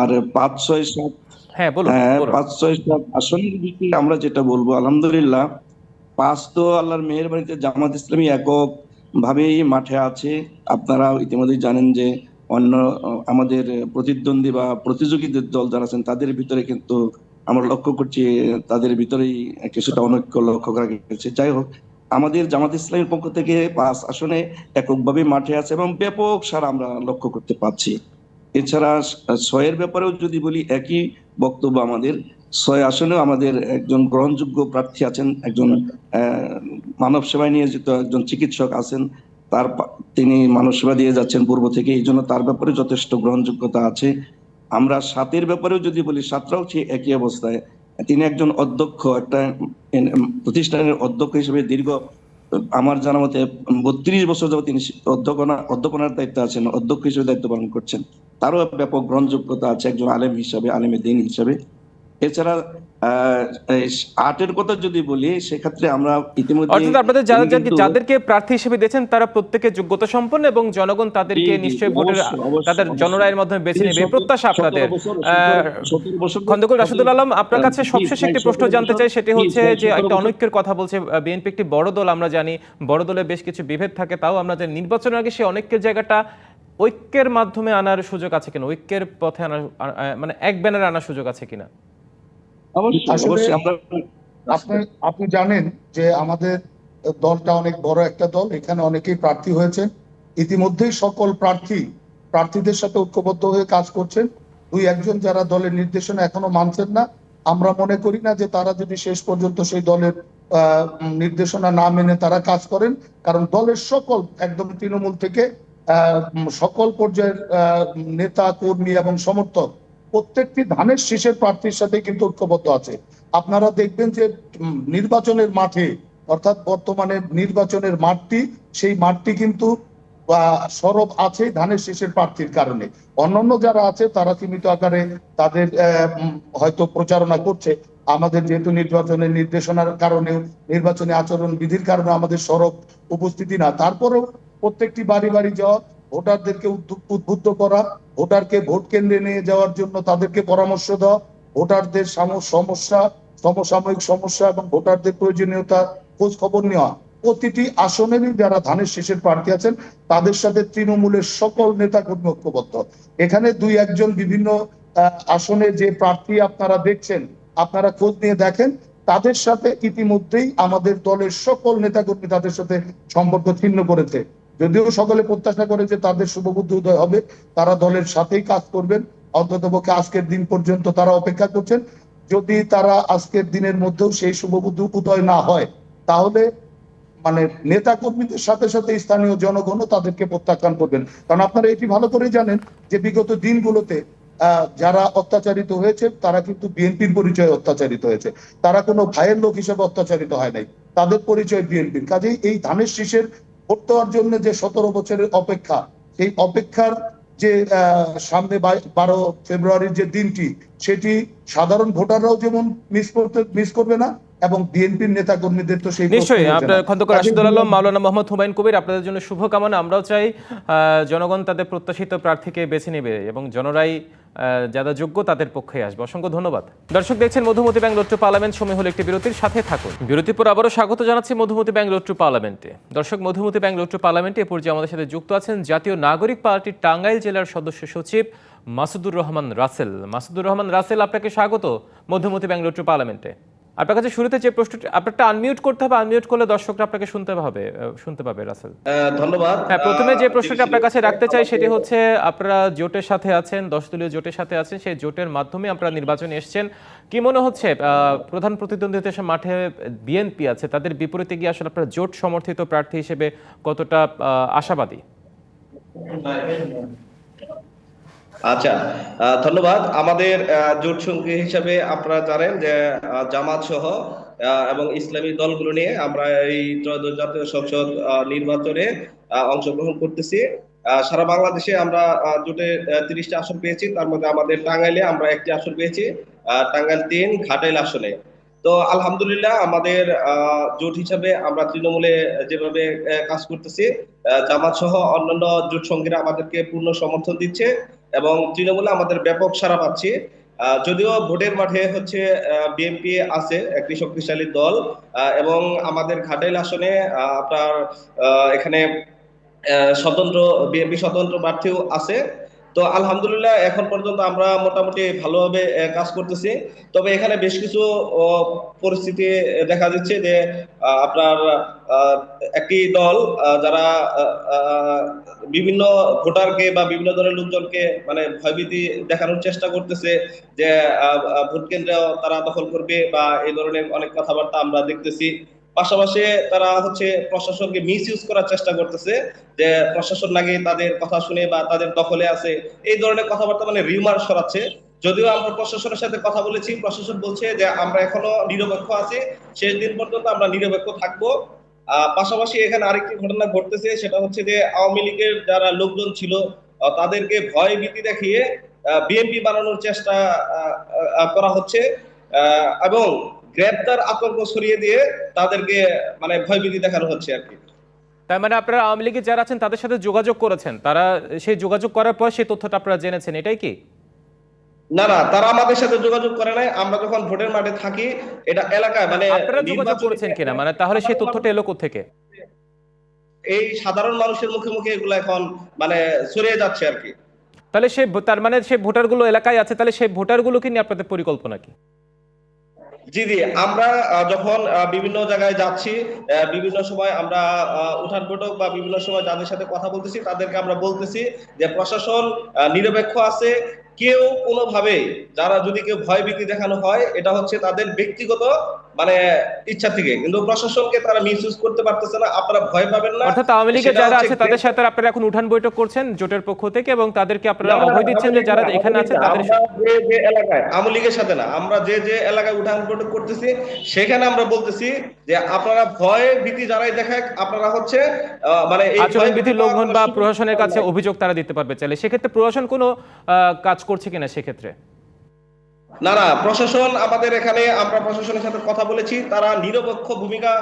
Speaker 13: আর 5, 6, 7 5, 6, 7 আসনের বিষয়ে আমরা যেটা বলবো, আলহামদুলিল্লাহ 5 তো আল্লাহর মেহেরবানিতে জামাত ইসলামী একক ভাবেই মাঠে আছে। আপনারা ইতিমধ্যে জানেন যে অন্য আমাদের প্রতিদ্বন্দ্বী বা প্রতিযোগীদের দল যারা আছেন তাদের ভিতরে কিন্তু আমরা লক্ষ্য করছি তাদের ভিতরেই কিছুটা অনৈক্য লক্ষ্য করা গেছে। যাই হোক, আমাদের জামাত ইসলামের পক্ষ থেকে 5 আসনে এককভাবে মাঠে আছে এবং ব্যাপক সাড়া আমরা লক্ষ্য করতে পারছি। এছাড়া 6-এর ব্যাপারেও যদি বলি, একই বক্তব্য আমাদের। 6 আসনেও আমাদের একজন গ্রহণযোগ্য প্রার্থী আছেন, একজন মানব সেবায় নিয়োজিত একজন চিকিৎসক আছেন। তিনি মানব সেবা দিয়ে যাচ্ছেন পূর্ব থেকে, এই জন্য তার ব্যাপারে যথেষ্ট গ্রহণযোগ্যতা আছে। আমরা 7-এর ব্যাপারেও যদি বলি, 7রাও ঠিক একই অবস্থায়। তিনি একজন অধ্যক্ষ, একটা প্রতিষ্ঠানের অধ্যক্ষ হিসেবে দীর্ঘ, আমার জানা মতে 32 বছর যাবত তিনি অধ্যাপনার দায়িত্ব আছেন, অধ্যক্ষ হিসেবে দায়িত্ব পালন করছেন। তারও ব্যাপক গ্রহণযোগ্যতা আছে একজন আলেম হিসাবে, আলেমে দ্বীন হিসাবে। এছাড়া 8-এর কথা যদি বলি, সেক্ষেত্রে আমরা ইতিমধ্যে
Speaker 1: অর্থাৎ আপনাদের যাদেরকে প্রার্থী হিসেবে দিয়েছেন তারা প্রত্যেকে যোগ্যতা সম্পন্ন এবং জনগণ তাদেরকে নিশ্চয়ই ভোটের তাদের জনরায়ের মাধ্যমে বেছে নেবে প্রত্যাশা আপনাদের। খন্দকার রাশেদুল আলম, আপনার কাছে সবশেষে একটি প্রশ্ন জানতে চাই, সেটি হচ্ছে যে একটা অনৈক্যের কথা বলছে বিএনপি, একটি বড় দল, আমরা জানি বড় দলে বেশ কিছু বিভেদ থাকে, তাও আমরা জানি নির্বাচনের আগে সেই অনৈক্যের জায়গাটা ঐক্যের মাধ্যমে আনার সুযোগ আছে কিনা, ঐক্যের পথে আনার, মানে এক ব্যানারে আনার সুযোগ আছে কিনা?
Speaker 12: আপনি জানেন যে আমাদের দলটা অনেক বড় একটা দল, এখানে অনেকেই প্রার্থী হয়েছে। ইতিমধ্যেই সকল প্রার্থীদের সাথে ঐক্যবদ্ধ হয়ে কাজ করছেন। 2-1 যারা দলের নির্দেশনা এখনো মানছেন না, আমরা মনে করি না যে তারা যদি শেষ পর্যন্ত সেই দলের নির্দেশনা না মেনে তারা কাজ করেন, কারণ দলের সকল একদম তৃণমূল থেকে সকল পর্যায়ের নেতা কর্মী এবং সমর্থক প্রত্যেকটি ধানের শীষের প্রার্থীর সাথে কিন্তু ঐক্যবদ্ধ আছে। আপনারা দেখবেন যে নির্বাচনের মাঠে, অর্থাৎ বর্তমানে নির্বাচনের মাঠটি, সেই মাঠটি কিন্তু সরব আছে ধানের শীষের প্রার্থীর কারণে। অন্যান্য যারা আছে তারা সীমিত আকারে তাদের হয়তো প্রচারণা করছে। আমাদের যেহেতু নির্বাচনের নির্দেশনার কারণে, নির্বাচনী আচরণ বিধির কারণে আমাদের সরব উপস্থিতি না, তারপরেও প্রত্যেকটি বাড়ি বাড়ি যাওয়া, ভোটারদেরকে উদ্বুদ্ধ করা, ভোটারকে ভোট কেন্দ্রে নিয়ে যাওয়ার জন্য তাদেরকে পরামর্শ দেওয়া, ভোটারদের সমসাময়িক সমস্যা এবং ভোটারদের প্রয়োজনীয়তা খোঁজ খবর নেওয়া। প্রতিটি আসনেরই যারা ধানের শীষের প্রার্থী আছেন তাদের সাথে তৃণমূলের সকল নেতা কর্মী ঐক্যবদ্ধ। এখানে 2-1 বিভিন্ন আসনে যে প্রার্থী আপনারা দেখছেন, আপনারা খোঁজ নিয়ে দেখেন, তাদের সাথে ইতিমধ্যেই আমাদের দলের সকল নেতাকর্মী তাদের সাথে সম্পর্ক ছিন্ন করেছে। যদিও সকলে প্রত্যাশা করে যে তাদের শুভবুদ্ধি উদয় হবে, তারা দলের সাথেই কাজ করবেন। অন্ততপক্ষে আজকের দিন পর্যন্ত তারা অপেক্ষা করছেন। যদি তারা আজকের দিনের মধ্যেও সেই শুভবুদ্ধি উদয় না হয়, তাহলে মানে নেতা কর্মীদের সাথে সাথে স্থানীয় জনগণও তাদেরকে প্রত্যাখ্যান করবেন। কারণ আপনারা এটি ভালো করে জানেন যে বিগত দিনগুলোতে যারা অত্যাচারিত হয়েছে তারা কিন্তু বিএনপির পরিচয়ে অত্যাচারিত হয়েছে, তারা কোনো ভাইয়ের লোক হিসেবে অত্যাচারিত হয় নাই, তাদের পরিচয় বিএনপির। কাজেই এই ধানের শীষের ভোট দেওয়ার জন্য যে 17 বছরের অপেক্ষা, সেই অপেক্ষার যে সামনে 12 ফেব্রুয়ারির যে দিনটি, সেটি সাধারণ ভোটাররাও যেমন মিস করবে না এবং বিএনপির নেতা কর্মীদের তো সেই
Speaker 1: নিশ্চয়ই। আপনার খন্দকার রাশেদুল আলম, মাওলানা মোহাম্মদ হুমায়ুন কবির, আপনাদের জন্য শুভকামনা। আমরাও চাই জনগণ তাদের প্রত্যাশিত প্রার্থীকে বেছে নেবে এবং জনরাই যারা যোগ্য তাদের পক্ষে আসবে। অসংখ্য ধন্যবাদ। দর্শক দেখছেন Madhumati bank road to parliament. সময় হলো একটি বিরতির, সাথে থাকুন। বিরতির পর আবারও স্বাগত জানাচ্ছি মধুমতি ব্যাংক রোড টু পার্লামেন্টে। দর্শক, মধুমতি ব্যাংক রোড টু পার্লামেন্টে এ পর্যায়ে আমাদের সাথে যুক্ত আছেন জাতীয় নাগরিক পার্টির টাঙ্গাইল জেলার সদস্য সচিব মাসুদুর রহমান রাসেল। মাসুদুর রহমান রাসেল, আপনাকে স্বাগত মধুমতি ব্যাংক রোড টু পার্লামেন্টে। আপনার কাছে শুরুতে যে প্রশ্নটি, আপনারটা আনমিউট করতে হবে, আনমিউট করলে দর্শকরা আপনাকে শুনতে পাবে রাসেল।
Speaker 3: ধন্যবাদ।
Speaker 1: হ্যাঁ, প্রথমে যে প্রশ্নটি আপনার কাছে রাখতে চাই সেটি হচ্ছে, আপনারা জোটের সাথে আছেন, 10 দলীয় জোটের সাথে আছেন, সেই জোটের মাধ্যমে আপনারা নির্বাচনে এসেছেন। কি মনে হচ্ছে প্রধান প্রতিদ্বন্দ্বী দেশের মাঠে বিএনপি আছে, তাদের বিপরীতে গিয়ে আসলে আপনারা জোট সমর্থিত প্রার্থী হিসেবে কতটা আশাবাদী?
Speaker 14: আচ্ছা, ধন্যবাদ। আমাদের জোট সঙ্গী হিসাবে আপনারা জানেন যে জামাত সহ এবং ইসলামী দলগুলো নিয়ে আমরা এই ত্রয়োদশ জাতীয় সংসদ নির্বাচনে অংশগ্রহণ করতেছি। সারা বাংলাদেশে আমরা জোটে 30টা আসন পেয়েছি, তার মধ্যে আমাদের টাঙ্গাইলে আমরা 1টি আসন পেয়েছি, টাঙ্গাইল 3, ঘাটাইল আসনে। তো আলহামদুলিল্লাহ আমাদের জোট হিসাবে আমরা তৃণমূলে যেভাবে কাজ করতেছি, জামাত সহ অন্যান্য জোট সঙ্গীরা আমাদেরকে পূর্ণ সমর্থন দিচ্ছে এবং তৃণমূলে আমাদের ব্যাপক সাড়া পাচ্ছি। যদিও ভোটের মাঠে হচ্ছে বিএনপি আছে একটি শক্তিশালী দল এবং আমাদের ঘাটাইল আসনে আপনার এখানে বিএনপি স্বতন্ত্র প্রার্থীও আছে। তো আলহামদুলিল্লাহ এখন পর্যন্ত আমরা মোটামুটি ভালোভাবে কাজ করতেছি। তবে এখানে বেশ কিছু পরিস্থিতি দেখা যাচ্ছে যে আপনার একটি দল যারা বিভিন্ন ভোটারকে বা বিভিন্ন ধরনের লোকজনকে মানে ভয়ভীতি দেখানোর চেষ্টা করতেছে যে ভোট কেন্দ্র তারা দখল করবে বা এই ধরনের অনেক কথাবার্তা আমরা দেখতেছি। পাশাপাশি তারা হচ্ছে প্রশাসনকে মিসইউজ করার চেষ্টা করতেছে যে প্রশাসন নাকি তাদের কথা শুনে বা তাদের দখলে আছে, এই ধরনের কথাবার্তা মানে রিউমার ছড়াচ্ছে। যদিও আমরা প্রশাসনের সাথে কথা বলেছি, প্রশাসন বলছে যে আমরা এখনো নিরপেক্ষ আছি, শেষ দিন পর্যন্ত আমরা নিরপেক্ষ থাকবো। পাশাপাশি এখানে আরেকটি ঘটনা ঘটতেছে, সেটা হচ্ছে যে আওয়ামী লীগের যারা লোকজন ছিল তাদেরকে ভয় ভীতি দেখিয়ে বিএনপি বানানোর চেষ্টা করা হচ্ছে এবং গ্রেপ্তার আতঙ্ক ছড়িয়ে দিয়ে তাদেরকে মানে ভয়ভীতি দেখানো হচ্ছে আর কি।
Speaker 1: তার মানে আপনারা আওয়ামী লীগের যারা আছেন তাদের সাথে যোগাযোগ করেছেন, তারা সেই যোগাযোগ করার পর সেই তথ্যটা আপনারা জেনেছেন, এটাই কি?
Speaker 14: না না, তারা আমাদের সাথে যোগাযোগ করে নাই। আমরা যখন ভোটের মাঠে থাকি এটা এলাকায় মানে
Speaker 1: আপনারা যোগাযোগ করেছেন কিনা, মানে তাহলে সেই তথ্যটা এলো কোত্থেকে?
Speaker 14: এই সাধারণ মানুষের মুখে মুখে এগুলো এখন মানে ছড়িয়ে যাচ্ছে আর কি।
Speaker 1: তাহলে তার মানে সেই ভোটারগুলো এলাকায় আছে, তাহলে সেই ভোটারগুলোকে নিয়ে আপনাদের পরিকল্পনা কি?
Speaker 14: জি জি, আমরা যখন বিভিন্ন জায়গায় যাচ্ছি, বিভিন্ন সময় আমরা উঠান বৈঠক বা বিভিন্ন সময় যাদের সাথে কথা বলতেছি তাদেরকে আমরা বলতেছি যে প্রশাসন নিরপেক্ষ আছে। কেউ কোনোভাবে যারা যদি কেউ ভয় ভীতি দেখানো হয় এটা হচ্ছে তাদের ব্যক্তিগত মানে ইচ্ছা থেকে, কিন্তু প্রশাসনকে তারা মিসইউজ করতে পারতেছে না। আপনারা ভয় পাবেন না।
Speaker 1: অর্থাৎ আওয়ামী লীগের যারা আছে তাদের সাথে আপনারা এখন উঠান বৈঠক করছেন জোটের পক্ষ থেকে এবং তাদেরকে আপনারা অভয় দিচ্ছেন যে যারা এখানে আছে তাদের
Speaker 14: যে এলাকায় আওয়ামী লীগের সাথে না, আমরা যে এলাকায় উঠান বৈঠক করতেছি সেখানে আমরা বলতেছি যে আপনারা ভয় ভীতি যারাই দেখায় আপনারা হচ্ছে মানে এই
Speaker 1: আচরণবিধি লঙ্ঘন বা প্রশাসনের কাছে অভিযোগ তারা দিতে পারবে চাইলে। সেক্ষেত্রে প্রশাসন কোনো কাজ করছে কিনা সেক্ষেত্রে?
Speaker 14: না না, প্রশাসন আমাদের এখানে, আমরা প্রশাসনের সাথে কথা বলেছি, তারা নিরপেক্ষ ভূমিকা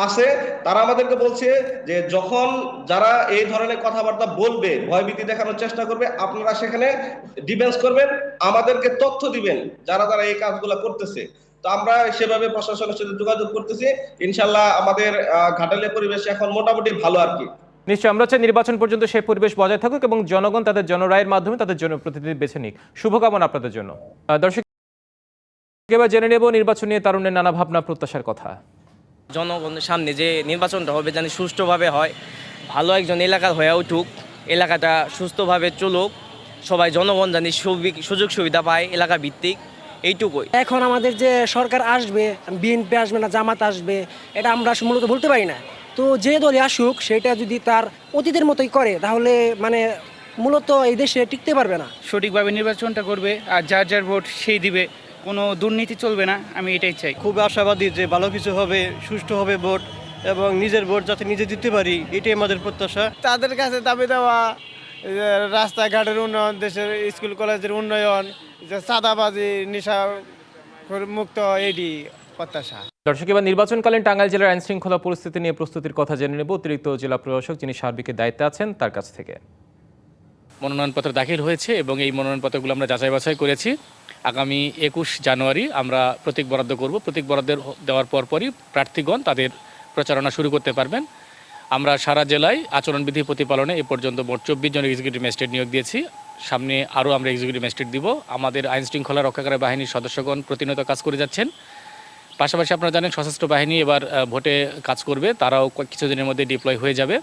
Speaker 14: আছে। তারা আমাদেরকে বলছে যে যখন যারা এই ধরনের কথাবার্তা বলবে, ভয়ভীতি দেখানোর চেষ্টা করবে, আপনারা সেখানে ডিফেন্স করবেন, আমাদেরকে তথ্য দিবেন যারা যারা এই কাজগুলো করতেছে। তো আমরা সেভাবে প্রশাসনের সাথে যোগাযোগ করতেছি। ইনশাল্লাহ আমাদের ঘাটালের পরিবেশ এখন মোটামুটি ভালো আর কি।
Speaker 1: নিশ্চয়ই আমরা চাই নির্বাচন পর্যন্ত সেই পরিবেশ বজায় থাকুক এবং জনগণ তাদের জনরায়ের মাধ্যমে তাদের জনপ্রতিনিধি বেছে নিক। শুভকামনা আপনাদের জন্য। দর্শক, এবার জেনে নেব নির্বাচন নিয়ে তারুণ্যের নানা ভাবনা প্রত্যাশার কথা।
Speaker 15: জনগণের সামনে যে নির্বাচনটা হবে যেন সুষ্ঠুভাবে হয়, ভালো একজন এলাকার হয়ে উঠুক, এলাকাটা সুস্থভাবে চলুক, সবাই জনগণ জানি সুযোগ সুবিধা পায় এলাকা ভিত্তিক, এইটুকুই।
Speaker 16: এখন আমাদের যে সরকার আসবে, বিএনপি আসবে না জামাত আসবে, এটা আমরা মূলত বলতে পারি না। তো যে দলই আসুক সেটা যদি তার অতীতের মতোই করে তাহলে মানে মূলত এই দেশে টিকতে পারবে না।
Speaker 17: সঠিকভাবে নির্বাচনটা করবে আর যার যার ভোট সেই দিবে, কোনো দুর্নীতি চলবে না, আমি এটাই চাই।
Speaker 18: খুব আশাবাদী যে ভালো কিছু হবে, সুষ্ঠু হবে ভোট এবং নিজের ভোট যাতে নিজে দিতে পারি, এটাই আমাদের প্রত্যাশা।
Speaker 19: তাদের কাছে দাবি দেওয়া রাস্তাঘাটের উন্নয়ন, দেশের স্কুল কলেজের উন্নয়ন, চাঁদাবাজি, নেশা মুক্ত, এটি প্রত্যাশা।
Speaker 1: দর্শক, এবার নির্বাচনকালীন টাঙ্গাইল জেলার আইন শৃঙ্খলা পরিস্থিতি নিয়ে প্রস্তুতির কথা জেনে নেব অতিরিক্ত জেলা প্রশাসক যিনি সার্বিকের দায়িত্বে আছেন তার কাছ থেকে।
Speaker 20: মনোনয়নপত্র দাখিল হয়েছে এবং এই মনোনয়নপত্রগুলো আমরা যাচাই বাছাই করেছি। আগামী 21 জানুয়ারি আমরা প্রতীক বরাদ্দ করব। প্রতীক বরাদ্দ দেওয়ার পরপরই প্রার্থীগণ তাদের প্রচারণা শুরু করতে পারবেন। আমরা সারা জেলায় আচরণবিধি প্রতিপালনে এ পর্যন্ত মোট 24 জন এক্সিকিউটিভ ম্যাজিস্ট্রেট নিয়োগ দিয়েছি। সামনে আরও আমরা এক্সিকিউটিভ ম্যাজিস্ট্রেট দিব। আমাদের আইন শৃঙ্খলা রক্ষাকারী বাহিনীর সদস্যগণ প্রতিনিয়ত কাজ করে যাচ্ছেন। পাশাপাশি আপনারা জানেন সশস্ত্র বাহিনী এবার ভোটে কাজ করবে, তারাও কিছুদিনের মধ্যে ডিপ্লয় হয়ে যাবে।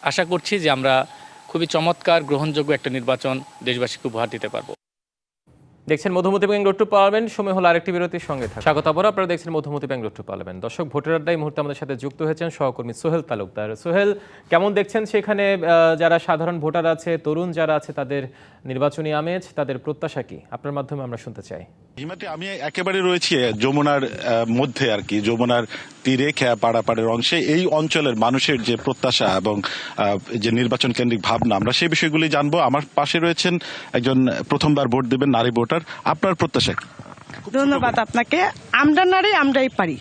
Speaker 20: আশা করছি যে আমরা খুবই চমৎকার গ্রহণযোগ্য একটা নির্বাচন দেশবাসীকে উপহার দিতে পারবো।
Speaker 1: দেখছেন Madhumati bank road to parliament. সময় হলো আরেকটি বিরতির সঙ্গে থাকা। স্বাগত আবারও, আপনারা দেখছেন Madhumati bank road to parliament. দর্শক, ভোটের আড্ডায় মুহূর্তে আমাদের সাথে যুক্ত হয়েছেন সহকর্মী সোহেল তালুকদার। সোহেল, কেমন দেখছেন সেখানে যারা সাধারণ ভোটার আছে, তরুণ যারা আছে, তাদের নির্বাচনী আমেজ, তাদের প্রত্যাশা কি? আপনার মাধ্যমে আমরা শুনতে চাই।
Speaker 21: হিমাতে আমি একেবারে রয়েছি যমুনার মধ্যে আর কি, যমুনার তীরে পাড়াপাড়ের অংশে। এই অঞ্চলের মানুষের যে প্রত্যাশা এবং যে নির্বাচন কেন্দ্রিক ভাবনা, আমরা সেই বিষয়গুলি জানবো। আমার পাশে রয়েছেন একজন প্রথমবার ভোট দেবেন নারী ভোটার। আপনার প্রত্যাশা কি?
Speaker 22: ধন্যবাদ আপনাকে। আমরা নারী, আমরাই পারি।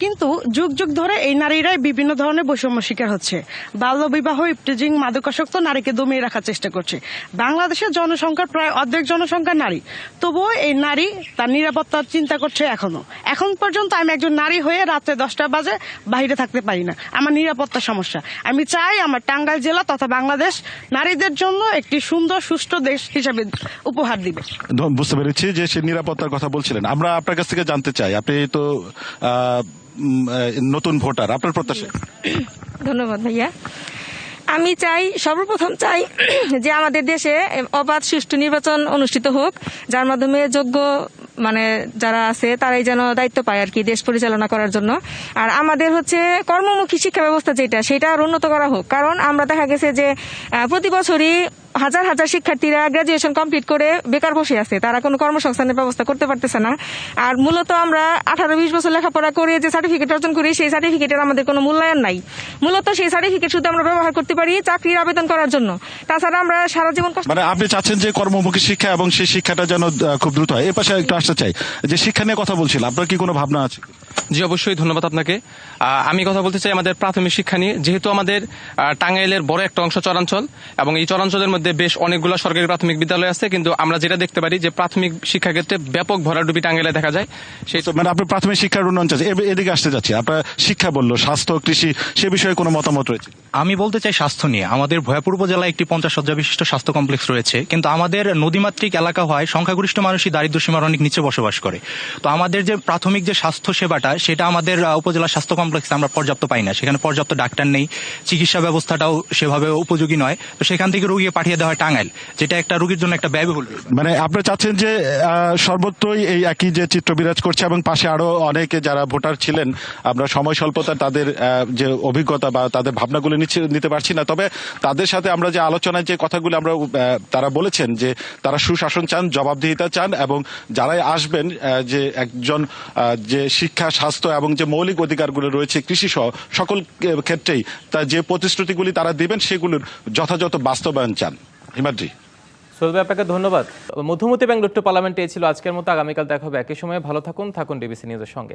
Speaker 2: কিন্তু যুগ যুগ ধরে এই নারীরাই বিভিন্ন ধরনের বৈষম্য শিকার হচ্ছে। বাল্যবিবাহ, ইফটিজিং, মাদকাসক্ত নারীকে দমিয়ে রাখার চেষ্টা করছে। বাংলাদেশের জনসংখ্যার প্রায় অর্ধেক জনসংখ্যা নারী, তবুও এই নারী তার নিরাপত্তার চিন্তা করছে। এখন পর্যন্ত আমি একজন নারী হয়ে রাত্রে 10টা বাজে বাইরে থাকতে পারি না, আমার নিরাপত্তার সমস্যা। আমি চাই আমার টাঙ্গাইল জেলা তথা বাংলাদেশ নারীদের জন্য একটি সুন্দর সুষ্ঠু দেশ হিসাবে উপহার দিবে।
Speaker 21: বুঝতে পেরেছি যে সে নিরাপত্তার কথা বলছিলেন। আমরা আপনার কাছ থেকে জানতে চাই, আপনি তো নতুন ভোটার, আপনার প্রত্যাশা।
Speaker 22: ধন্যবাদ ভাইয়া। আমি চাই, সর্বপ্রথম চাই যে আমাদের দেশে অবাধ সুষ্ঠু নির্বাচন অনুষ্ঠিত হোক, যার মাধ্যমে যোগ্য যারা আছে তারাই যেন দায়িত্ব পায় আর কি দেশ পরিচালনা করার জন্য। আর আমাদের হচ্ছে কর্মমুখী শিক্ষা ব্যবস্থা সেটা আর উন্নত করা হোক। কারণ আমরা দেখা গেছে যে প্রতি বছরই হাজার হাজার শিক্ষার্থীরা গ্রাজুয়েশন কমপ্লিট করে বেকার বসে আছে, তারা কোনো কর্মসংস্থানের ব্যবস্থা করতে পারতেছে না। আর মূলত আমরা 18-20 বছর লেখাপড়া করে যে সার্টিফিকেট অর্জন করি, সেই সার্টিফিকেটের আমাদের কোনো মূল্যায়ন নাই। মূলত সেই সার্টিফিকেট শুধু আমরা ব্যবহার করতে পারি চাকরির আবেদন করার জন্য, তাছাড়া আমরা সারা জীবন
Speaker 21: আপনি চাচ্ছেন যে কর্মমুখী শিক্ষা এবং সেই শিক্ষাটা যেন খুব দ্রুত হয়। এর পাশে একটু আসতে চাই যে শিক্ষা নিয়ে কথা বলছিলাম, আপনার কি কোনো ভাবনা আছে?
Speaker 23: জি অবশ্যই, ধন্যবাদ আপনাকে। আমি কথা বলতে চাই আমাদের প্রাথমিক শিক্ষা নিয়ে। যেহেতু আমাদের টাঙ্গাইলের বড় একটা অংশ চরাঞ্চল, এবং এই চরাঞ্চলের মধ্যে বেশ অনেকগুলো সরকারি প্রাথমিক বিদ্যালয় আছে, কিন্তু আমরা যেটা দেখতে পারি যে প্রাথমিক শিক্ষা ক্ষেত্রে ব্যাপক ভরাডুবি টাঙ্গাইলে দেখা যায়। সেই
Speaker 21: আপনি প্রাথমিক শিক্ষার উন্নয়ন চাচ্ছেন, এদিকে আসতে যাচ্ছি। আপনার শিক্ষা বললো, স্বাস্থ্য, কৃষি, সে বিষয়ে কোনো মতামত রয়েছে?
Speaker 24: আমি বলতে চাই স্বাস্থ্য নিয়ে। আমাদের ভয়াপুর উপজেলায় একটি 50 শয্যা বিশিষ্ট স্বাস্থ্য কমপ্লেক্স রয়েছে, কিন্তু আমাদের নদীমাতৃক এলাকা হয় সংখ্যাগরিষ্ঠ মানুষই দারিদ্র্য সীমার অনেক নিচে বসবাস করে। তো আমাদের যে প্রাথমিক যে স্বাস্থ্য সেবাটা, সেটা আমাদের উপজেলা স্বাস্থ্য কমপ্লেক্সে আমরা পর্যাপ্ত পাই না। সেখানে পর্যাপ্ত ডাক্তার নেই, চিকিৎসা ব্যবস্থাটাও সেভাবে উপযোগী নয়। তো সেখান থেকে রোগী পাঠিয়ে দেওয়া হয় টাঙ্গাইল, যেটা একটা রোগীর জন্য একটা ব্যয়বহুল।
Speaker 21: আপনি চাচ্ছেন যে সর্বত্রই এই একই যে চিত্র বিরাজ করছে, এবং পাশে আরো অনেকে যারা ভোটার ছিলেন, আমরা সময় স্বল্পতা তাদের যে অভিজ্ঞতা বা তাদের ভাবনাগুলো নিতে পারছি না। তবে তাদের সাথে আমরা যে আলোচনায় যে কথাগুলো আমরা তারা বলেছেন যে তারা সুশাসন চান, জবাবদিহিতা চান, এবং যারাই আসবেন যে একজন যে শিক্ষা, স্বাস্থ্য এবং যে মৌলিক অধিকারগুলো রয়েছে কৃষি সহ সকল ক্ষেত্রেই তার যে প্রতিশ্রুতিগুলি তারা দিবেন সেগুলোর যথাযথ বাস্তবায়ন চান। হিমাদ্রি।
Speaker 1: সোহেল, আপনাকে ধন্যবাদ। মধুমতি ব্যাংক পার্লামেন্টে ছিল আজকের মতো। আগামীকাল দেখা হবে একই সময়ে। ভালো থাকুন ডিবিসি নিউজের সঙ্গে।